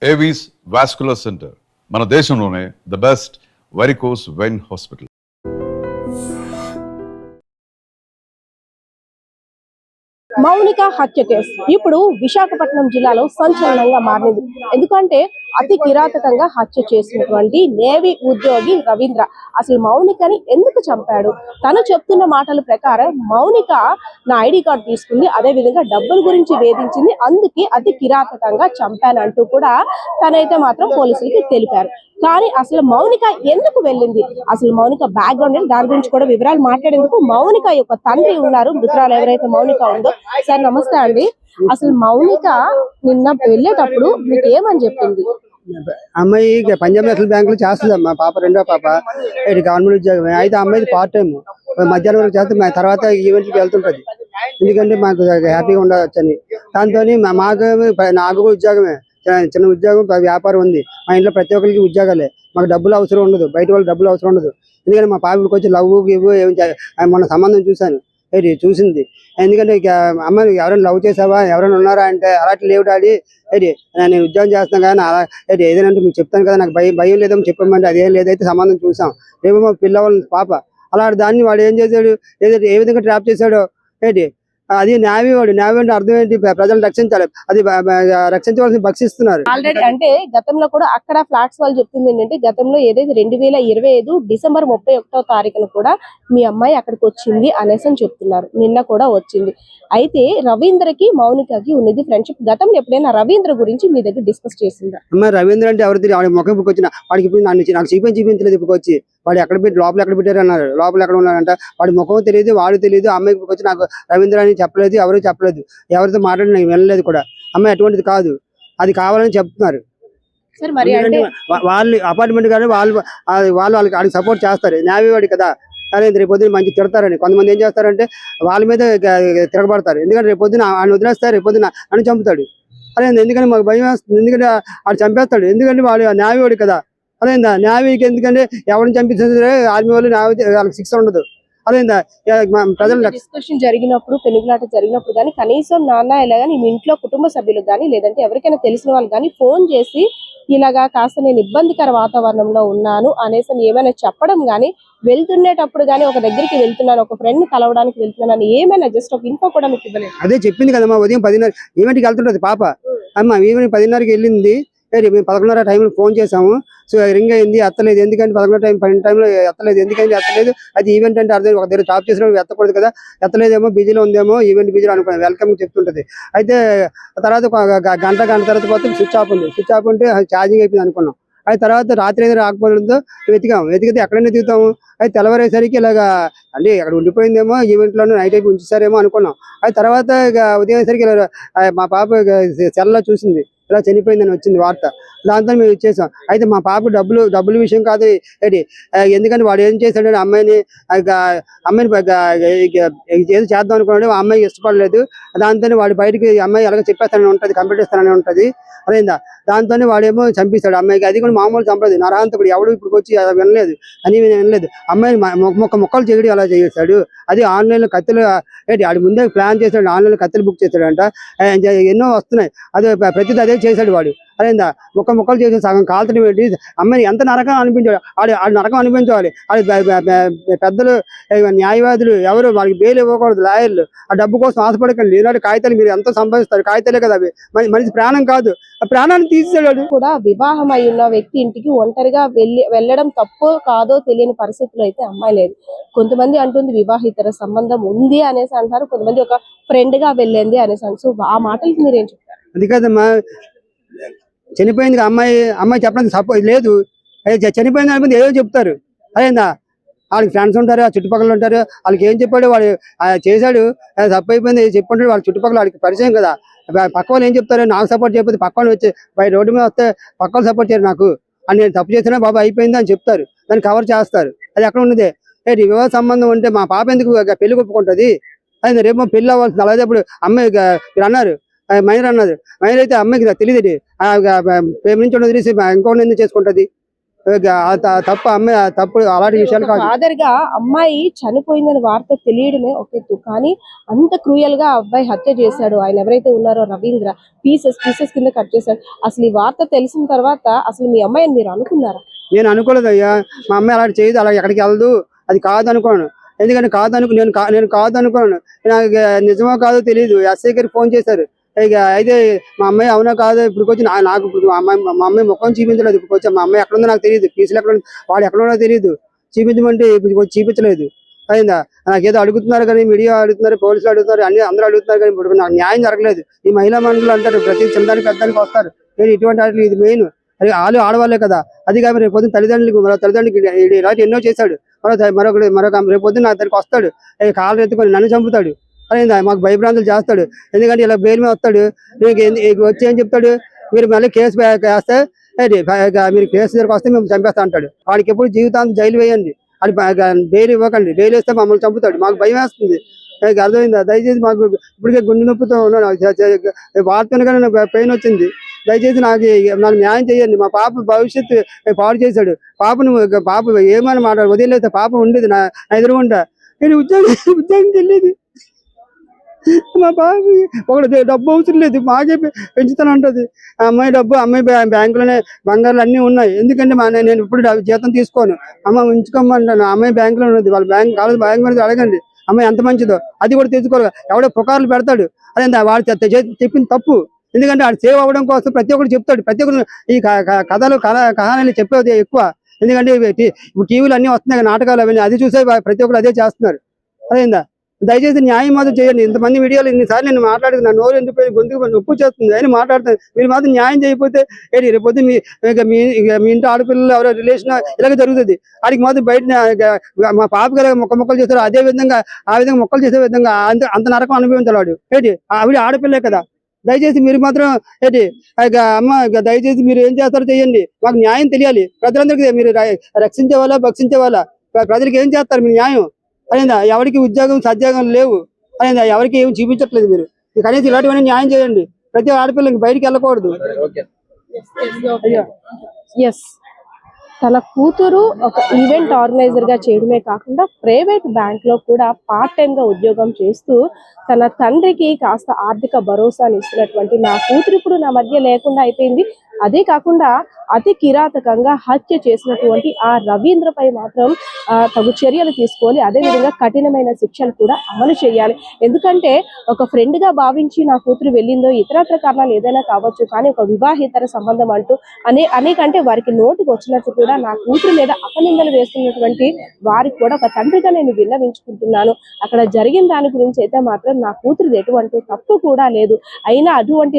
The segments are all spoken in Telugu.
ఏవీస్ వాస్కులర్ సెంటర్ మన దేశంలోనే the best varicose vein hospital. Mounika హత్య కేసు ఇప్పుడు విశాఖపట్నం జిల్లాలో సంచలనంగా మారింది. ఎందుకంటే అతి కిరాతకంగా హత్య చేసినటువంటి నేవీ ఉద్యోగి రవీంద్ర అసలు మౌనికని ఎందుకు చంపాడు? తను చెప్తున్న మాటల ప్రకారం మౌనిక నా ఐడి కార్డు తీసుకుంది, అదే విధంగా డబ్బుల గురించి వేధించింది, అందుకే అతి కిరాతకంగా చంపానంటూ కూడా తనైతే మాత్రం పోలీసులకి తెలిపారు. కానీ అసలు మౌనిక ఎందుకు వెళ్ళింది, అసలు మౌనిక బ్యాక్గ్రౌండ్ దాని గురించి కూడా వివరాలు మాట్లాడేందుకు మౌనిక యొక్క తండ్రి ఉన్నారు, మృతురాలు ఎవరైతే మౌనిక ఉందో. సార్ నమస్తే అండి. అసలు మౌనిక నిన్న వెళ్ళేటప్పుడు మీకు ఏమని చెప్పింది? అమ్మాయి పంజాబ్ నేషనల్ బ్యాంక్ లో చేస్తుంది అమ్మా, పాప రెండో పాప గవర్నమెంట్ ఉద్యోగం. అయితే అమ్మాయి పార్ట్ టైం మధ్యాహ్నం వరకు చేస్తే తర్వాత ఈవెంట్కి వెళ్తుంటది, ఎందుకంటే మాకు హ్యాపీగా ఉండవచ్చని. దాంతో నాకు ఉద్యోగమే, చిన్న ఉద్యోగం వ్యాపారం ఉంది. మా ఇంట్లో ప్రతి ఒక్కరికి ఉద్యోగాలే, మాకు డబ్బులు అవసరం ఉండదు, బయట వాళ్ళకి డబ్బులు అవసరం ఉండదు. ఎందుకంటే మా పాపకి వచ్చి లవ్ గివ్ మొన్న సంబంధం చూశాను, చూసింది. ఎందుకంటే అమ్మాయి ఎవరైనా లవ్ చేసావా, ఎవరైనా ఉన్నారా అంటే అలాంటి లేవు డాడీ, నేను ఉద్యోగం చేస్తాను కానీ అలా ఏదైనా మీకు చెప్తాను కదా, నాకు భయం లేదని చెప్పమంటే అదేం లేదైతే సంబంధం చూసాం. రేపు మా పిల్లవాళ్ళ పాప అలాంటి దాన్ని వాడు ఏం చేశాడు, ఏ విధంగా ట్రాప్ చేశాడో అది నేవీ వాడు. నేవీ అంటే అర్థం ఏంటి, ప్రజలను రక్షించాలి, అది రక్షించవలసిన భక్షిస్తున్నారు. ఆల్రెడీ అంటే గతంలో కూడా అక్కడ ఫ్లాట్స్ వాళ్ళు చెప్తుంది ఏంటంటే, గతంలో ఏదైతే 2025 డిసెంబర్ 31వ తారీఖున కూడా మీ అమ్మాయి అక్కడికి వచ్చింది అనేసి అని చెప్తున్నారు. నిన్న కూడా వచ్చింది. అయితే రవీంద్రకి మౌనికకి ఉన్నది ఫ్రెండ్షిప్. గతంలో ఎప్పుడైనా రవీంద్ర గురించి మీ దగ్గర డిస్కస్ చేసిందా? అమ్మ రవీంద్ర అంటే ఎవరు తెలియదు, వాడి ముఖం ఇప్పుడు వచ్చిన వాడికి ఇప్పుడు నాకు చూపించలేదు. ఇప్పుడు వచ్చి వాడు ఎక్కడ పెట్టి లోపల ఎక్కడ పెట్టారు అన్నారు, లోపల ఎక్కడ ఉన్నారంట, వాడి ముఖం తెలియదు, వాడు తెలియదు. అమ్మాయికి ఇప్పుడు వచ్చి నాకు రవీంద్ర అని చెప్పలేదు, ఎవరు చెప్పలేదు, ఎవరితో మాట్లాడి నాకు వెళ్ళలేదు కూడా. అమ్మాయి అటువంటిది కాదు, అది కావాలని చెప్తున్నారు. వాళ్ళు అపార్ట్మెంట్ కానీ వాళ్ళకి సపోర్ట్ చేస్తారు, నేవీ వాడి కదా. కానీ రేపు పొద్దున మంచి తిడతారని కొంతమంది ఏం చేస్తారంటే వాళ్ళ మీద తిరగబడతారు. ఎందుకంటే రేపు పొద్దున ఆయన వదిలేస్తారు, రేపు పొద్దున నన్ను చంపుతాడు. అదే ఎందుకంటే మాకు భయం వేస్తుంది, ఎందుకంటే వాడు చంపేస్తాడు, ఎందుకంటే వాడు నేవీ వాడు కదా. అదేందా నేవీకి ఎందుకంటే ఎవరిని చంపిస్తే ఆర్మీ వాళ్ళు నేవీ వాళ్ళకి శిక్ష ఉండదు. అదేందా ప్రజలు డిస్కషన్ జరిగినప్పుడు, పెనుగులాట జరిగినప్పుడు కానీ కనీసం నాన్న ఇలా కానీ మీ ఇంట్లో కుటుంబ సభ్యులకు కానీ లేదంటే ఎవరికైనా తెలిసిన వాళ్ళు కానీ ఫోన్ చేసి ఇలాగా కాస్త నేను ఇబ్బందికర వాతావరణంలో ఉన్నాను అనేసి ఏమైనా చెప్పడం కానీ, వెళ్తున్నేటప్పుడు కానీ ఒక దగ్గరికి వెళ్తున్నాను, ఒక ఫ్రెండ్ కలవడానికి వెళ్తున్నాను అని ఏమైనా జస్ట్ ఒక ఇన్ఫో కూడా మీకు ఇవ్వలేదు? అదే చెప్పింది కదమ్మా, ఉదయం 10:30 ఈవెంట్కి వెళ్తుంటది పాప. అమ్మ ఈవెంట్ 10:30కి వెళ్ళింది, మేము 11:30 టైంలో ఫోన్ చేసాము. సో రింగ్ అయింది, ఎత్తలేదు. ఎందుకంటే 11 టైంలో ఎత్తలేదు, ఎందుకంటే ఎత్తలేదు. అది ఈవెంట్ అంటే అర్థం, ఒక దగ్గర జాబ్ చేసినప్పుడు ఎత్తకూడదు కదా, ఎత్తలేదేమో, బిజీలో ఉందేమో, ఈవెంట్ బిజీలో అనుకున్నాను, వెల్కమ్ చెప్తుంటది. అయితే తర్వాత గంట తర్వాత పోతే స్విచ్ ఆఫ్ ఉంది, స్విచ్ ఆఫ్ ఉంటే ఛార్జింగ్ అయిపోయింది అనుకున్నాం. అయితే తర్వాత రాత్రి ఏదో రాకపోవడంతో వెతికితే ఎక్కడైనా దిగుతాము. అయితే తెల్లవారేసరికి ఇలాగా అంటే అక్కడ ఉండిపోయిందేమో, ఈవెంట్లోనే నైట్ అయిపోయి ఉంచేసారేమో అనుకున్నాం. అయితే తర్వాత ఇక ఉదయం సరికి మా పాప సెల్లో చూసింది, ఇలా చనిపోయిందని వచ్చింది వార్త. దాంతో మేము ఇచ్చేసాం. అయితే మా పాప డబ్బుల విషయం కాదు, ఎందుకంటే వాడు ఏం చేశాడంటే అమ్మాయిని ఏదో చేద్దాం అనుకున్నాడు, ఆ అమ్మాయి ఇష్టపడలేదు. దాంతో వాడు బయటకి అమ్మాయి ఎలాగ చెప్పేస్తానని ఉంటుంది, కంప్లీట్ ఇస్తానని ఉంటుంది. అదేందా దాంతోనే వాడేమో చంపిస్తాడు అమ్మాయికి. అది కూడా మామూలు చంపలేదు, నరహంతకుడు. ఎవడు ఇప్పుడు వచ్చి వినలేదు అని వినలేదు, అమ్మాయిని మొక్కలు చెగిడి అలా చేస్తాడు. అది ఆన్లైన్లో కత్తులు ఆడి ముందే ప్లాన్ చేశాడు, ఆన్లైన్లో కత్తులు బుక్ చేశాడంట. ఎన్నో వస్తున్నాయి, అదే ప్రతిదీ అదే చేశాడు వాడు. అదేందా మొక్కలు చేసి సగం కాల్చడం ఏంటి, అమ్మాయిని ఎంత నరకం అనిపించాడు. ఆడు నరకం అనిపించాలి. పెద్దలు న్యాయవాదులు ఎవరు వాళ్ళకి బెయిల్ ఇవ్వకూడదు, లాయర్లు. ఆ డబ్బు కోసం ఆశపడకండి. ఇలాంటి కాగితాలు మీరు ఎంతో సంపాదిస్తారు, కాగితాలే కదా అవి, మనిషి ప్రాణం కాదు. ఆ ప్రాణాన్ని తీసేసాడు. కూడా వివాహం అయి ఉన్న వ్యక్తి ఇంటికి ఒంటరిగా వెళ్ళడం తప్పో కాదో తెలియని పరిస్థితుల్లో అయితే అమ్మాయి లేదు. కొంతమంది అంటుంది వివాహితర సంబంధం ఉంది అనేసి అంటారు, కొంతమంది ఒక ఫ్రెండ్ గా వెళ్ళింది అనేసి అంటారు. సో ఆ మాటలకి మీరేం చెప్తారు? అది కదమ్మా, చనిపోయింది అమ్మాయి చెప్పడానికి సపోర్ట్ లేదు. చనిపోయింది అనుకుంది ఏదో చెప్తారు. అదేందా వాళ్ళకి ఫ్రెండ్స్ ఉంటారు, ఆ చుట్టుపక్కల ఉంటారు, వాళ్ళకి ఏం చెప్పాడు, వాడు చేశాడు, తప్పు అయిపోయింది చెప్పుకుంటాడు. వాళ్ళ చుట్టుపక్కల వాళ్ళకి పరిచయం కదా, పక్క వాళ్ళు ఏం చెప్తారు, నాకు సపోర్ట్ చేయకపోతే పక్క వాళ్ళు వచ్చి బయట రోడ్డు మీద వస్తే పక్క వాళ్ళు సపోర్ట్ చేయరు నాకు అని, నేను తప్పు చేసినా బాబా అయిపోయింది అని చెప్తారు, దాన్ని కవర్ చేస్తారు. అది ఎక్కడ ఉన్నదే వివాహ సంబంధం ఉంటే మా పాప ఎందుకు పెళ్లి ఒప్పుకుంటుంది? అది రేపు పెళ్లి అవ్వాల్సింది. అలాగే ఇప్పుడు అమ్మాయి మీరు అన్నారు మైనర్ అయితే అమ్మాయికి తెలియదు, ప్రేమించడం వదిలేసి ఇంకోటి ఎందుకు చేసుకుంటుంది? తప్పు అమ్మాయి తప్పుడు అలాంటి విషయాలు కాదు. ఫాదర్ గా అమ్మాయి చనిపోయిందని వార్త తెలియడమే ఒక ఎత్తు, కానీ అంత క్రూయల్ గా అబ్బాయి హత్య చేశాడు. ఆయన ఎవరైతే ఉన్నారో రవీంద్ర పీసెస్ కింద కట్ చేశాడు. అసలు ఈ వార్త తెలిసిన తర్వాత అసలు మీ అమ్మాయిని మీరు అనుకున్నారా? నేను అనుకోలేదు అయ్యా, మా అమ్మాయి అలాంటి చేయదు, అలా ఎక్కడికి వెళ్ళదు, అది కాదు అనుకోను. ఎందుకంటే నేను కాదు అనుకోను. నాకు నిజమో కాదో తెలియదు. ఎస్ఐ గారికి ఫోన్ చేశారు. ఇక అయితే మా అమ్మాయి అవునా కాదు ఇప్పుడు వచ్చి నాకు ఇప్పుడు మా అమ్మాయి ముఖం చూపించలేదు. ఇప్పుడు వచ్చి మా అమ్మాయి ఎక్కడ ఉందో నాకు తెలియదు, పీసులు ఎక్కడ వాడు ఎక్కడ ఉన్నదో తెలియదు. చూపించమంటే ఇప్పుడు వచ్చి చూపించలేదు. అయిందా? నాకేదో అడుగుతున్నారు కానీ మీడియా అడుగుతున్నారు, పోలీసులు అడుగుతున్నారు, అందరూ అడుగుతున్నారు, కానీ ఇప్పుడు నాకు న్యాయం జరగలేదు. ఈ మహిళా మండలి అంటారు ప్రతి చిన్నదానికి పెద్దదానికి వస్తారు, నేను ఇటువంటి వాటికి ఇది మెయిన్. అది వాళ్ళు ఆడవాళ్ళే కదా. అది కాదు రేపు పొద్దున్న తల్లిదండ్రులకి ఇలాంటి ఎన్నో చేశాడు. మరొక రేపు పొద్దున్న నా దగ్గరికి వస్తాడు, కాళ్ళు ఎత్తుకొని నన్ను చంపుతాడు. అయిందా? మాకు భయభ్రాంతులు చేస్తాడు. ఎందుకంటే ఇలా బెయిల్ మీద వస్తాడు, నీకు వచ్చి ఏం చెప్తాడు, మీరు మళ్ళీ కేసు వేస్తే మీరు కేసు దగ్గరకు వస్తే మేము చంపేస్తా అంటాడు. వాడికి ఎప్పుడు జీవితాంతం జైలు వేయండి, అది బెయిల్ ఇవ్వకండి, బెయిల్ వేస్తే మమ్మల్ని చంపుతాడు. మాకు భయం వేస్తుంది. అర్థమైందా? దయచేసి మాకు ఇప్పటికే గుండె నొప్పితో ఉన్నాను, వార్తను కానీ నాకు పెయిన్ వచ్చింది. దయచేసి నాకు న్యాయం చేయండి. మా పాప భవిష్యత్తు పాడు చేశాడు. పాప ఏమని మాట్లాడు వదిలేస్తే పాప ఉండేది నా ఎదురుగుంటా. నేను ఉద్యోగం వెళ్ళేది. మా పాప ఒకటి డబ్బు అవసరం లేదు, మాకే పెంచుతాను అంటది. అమ్మాయి డబ్బు అమ్మాయి బ్యాంకులోనే బంగారాలు అన్నీ ఉన్నాయి. ఎందుకంటే నేను ఇప్పుడు జీతం తీసుకోను, అమ్మ ఉంచుకోమంటాను. అమ్మాయి బ్యాంకులో ఉన్నది, వాళ్ళ కాలేజ్ బ్యాంక్ మీద అడగండి అమ్మాయి ఎంత మంచిదో. అది కూడా తెచ్చుకోవాలి. ఎవడో పుకార్లు పెడతాడు, అదే వాడు చెప్పింది తప్పు. ఎందుకంటే వాడు సేవ్ అవ్వడం కోసం ప్రతి ఒక్కరు చెప్తాడు. ప్రతి ఒక్కరు ఈ కథనాలు చెప్పేది ఎక్కువ. ఎందుకంటే ఇప్పుడు టీవీలు అన్నీ వస్తున్నాయి, నాటకాలు అవన్నీ, అది చూసే ప్రతి ఒక్కరు అదే చేస్తున్నారు. అదేందా? దయచేసి న్యాయం మాత్రం చేయండి. ఇంతమంది వీడియోలు ఇన్నిసార్లు నేను మాట్లాడుతుంది, నా నోరు ఎందుకు గొంతుకు నొప్పు చేస్తుంది అని మాట్లాడుతాను. మీరు మాత్రం న్యాయం చేయకపోతే రేపొద్దు మీ ఇంటి ఆడపిల్లలు ఎవరో రిలేషన్ ఇలాగ జరుగుతుంది. వాడికి మాత్రం బయట మా పాప గారు మొక్కలు చేస్తారు, అదే విధంగా ఆ విధంగా మొక్కలు చేసే విధంగా అంత నరకం అనుభవించాడు వాడు. ఆవిడ ఆడపిల్లే కదా. దయచేసి మీరు మాత్రం అమ్మ దయచేసి మీరు ఏం చేస్తారో చేయండి, మాకు న్యాయం తెలియాలి. ప్రజలందరికీ మీరు రక్షించే వాళ్ళ భక్షించే వాళ్ళ ప్రజలకు ఏం చేస్తారు మీరు న్యాయం? అదేందా? ఎవరికి ఉద్యోగం సద్యోగం లేవు, అదేందా? ఎవరికి ఏమి చూపించట్లేదు. మీరు కనీసం ఇలాంటివన్నీ న్యాయం చేయండి. ప్రతి ఆడపిల్లకి బయటికి వెళ్ళకూడదు. ఎస్, తన కూతురు ఒక ఈవెంట్ ఆర్గనైజర్ గా చేయడమే కాకుండా ప్రైవేట్ బ్యాంక్ లో కూడా పార్ట్ టైం గా ఉద్యోగం చేస్తూ తన తండ్రికి కాస్త ఆర్థిక భరోసాని ఇస్తున్నటువంటి నా కూతురు ఇప్పుడు నా మధ్య లేకుండా అయిపోయింది. అదే కాకుండా అతి కిరాతకంగా హత్య చేసినటువంటి ఆ రవీంద్రపై మాత్రం తగు చర్యలు తీసుకోవాలి. అదేవిధంగా కఠినమైన శిక్షలు కూడా అమలు చేయాలి. ఎందుకంటే ఒక ఫ్రెండ్ గా భావించి నా కూతురు వెళ్ళిందో ఇతరత్ర కారణాలు ఏదైనా కావచ్చు, కానీ ఒక వివాహేతర సంబంధం అంటూ అనేకంటే వారికి నోటికి వచ్చినట్టు కూడా నా కూతురు మీద అపనిందలు వేస్తున్నటువంటి వారికి కూడా ఒక తండ్రిగా నేను విన్నవించుకుంటున్నాను. అక్కడ జరిగిన దాని గురించి అయితే మాత్రం నా కూతురు ఎటువంటి తప్పు కూడా లేదు. అయినా అటువంటి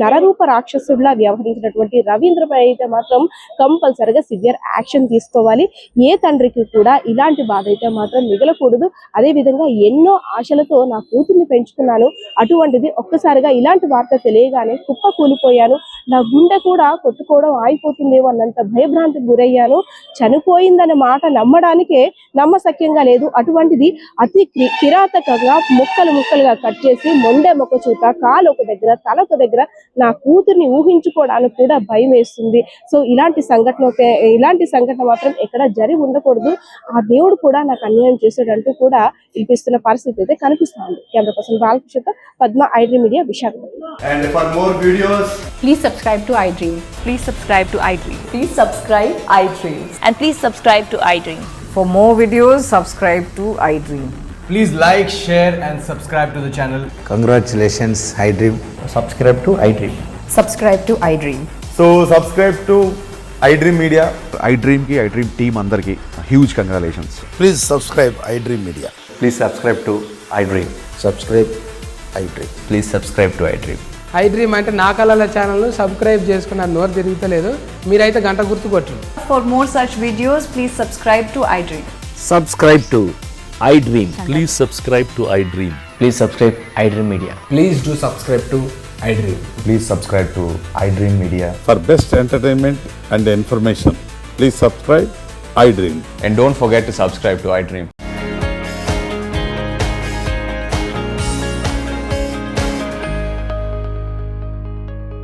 నరరూప రాక్షసుడిలా వ్యవహరించినటువంటి రవీంద్రపై అయితే మాత్రం కంపల్సరిగా సివియర్ యాక్షన్ తీసుకోవాలి. ఏ తండ్రికి కూడా ఇలాంటి బాధ అయితే మాత్రం మిగలకూడదు. అదే విధంగా ఎన్నో ఆశలతో నా కూతుర్ని పెంచుకున్నాను, అటువంటిది ఒక్కసారిగా ఇలాంటి వార్త తెలియగానే కుప్ప కూలిపోయాను. నా గుండె కూడా కొట్టుకోవడం ఆగిపోతుందేమో అన్నంత భయభ్రాంతికి గురయ్యాను. చనిపోయిందనే మాట నమ్మడానికే నమ్మశక్యంగా లేదు. అటువంటిది అతి కిరాతకంగా ముక్కలుగా కట్ చేసి మొండె మొక్క చూత కాలు ఒక దగ్గర తల ఒక దగ్గర నా కూతుర్ని ఊహించుకోవడానికి కూడా భయం వేస్తుంది. సో ఇలాంటి సంఘటన మాత్రం ఎక్కడ జరిగి ఉండకూడదు. ఆ దేవుడు కూడా నాకు అన్యాయం చేశాడంటూ కూడా వినిపిస్తున్న పరిస్థితి అయితే కనిపిస్తుంది. కెమెరా పర్సన్ బాలకృష్ణతో Padma, iDream Media, Visakhapatnam. And for more videos, please subscribe to iDream. Please subscribe to iDream. Please subscribe iDream. And please subscribe to iDream. For more videos, subscribe to iDream. please like, share and subscribe to the channel. Congratulations, iDream. Subscribe to iDream. Subscribe to iDream. So subscribe to iDream Media. iDream కి iDream టీమ్ అందరికి huge congratulations. Please subscribe iDream Media. Please subscribe to iDream. Subscribe iDream. Please subscribe to iDream. iDream అంటే నా కళల ఛానల్ను సబ్స్క్రైబ్ చేసుకున్న నోరు తిరుగుతలేదు, మీరైతే గంట గుర్తు కొట్టండి. For more such videos, please subscribe to iDream. Subscribe to iDream. Please subscribe to iDream. Please subscribe iDream Media. Please do subscribe to iDream. Please subscribe to iDream Media. For best entertainment and information, please subscribe iDream. And don't forget to subscribe to iDream.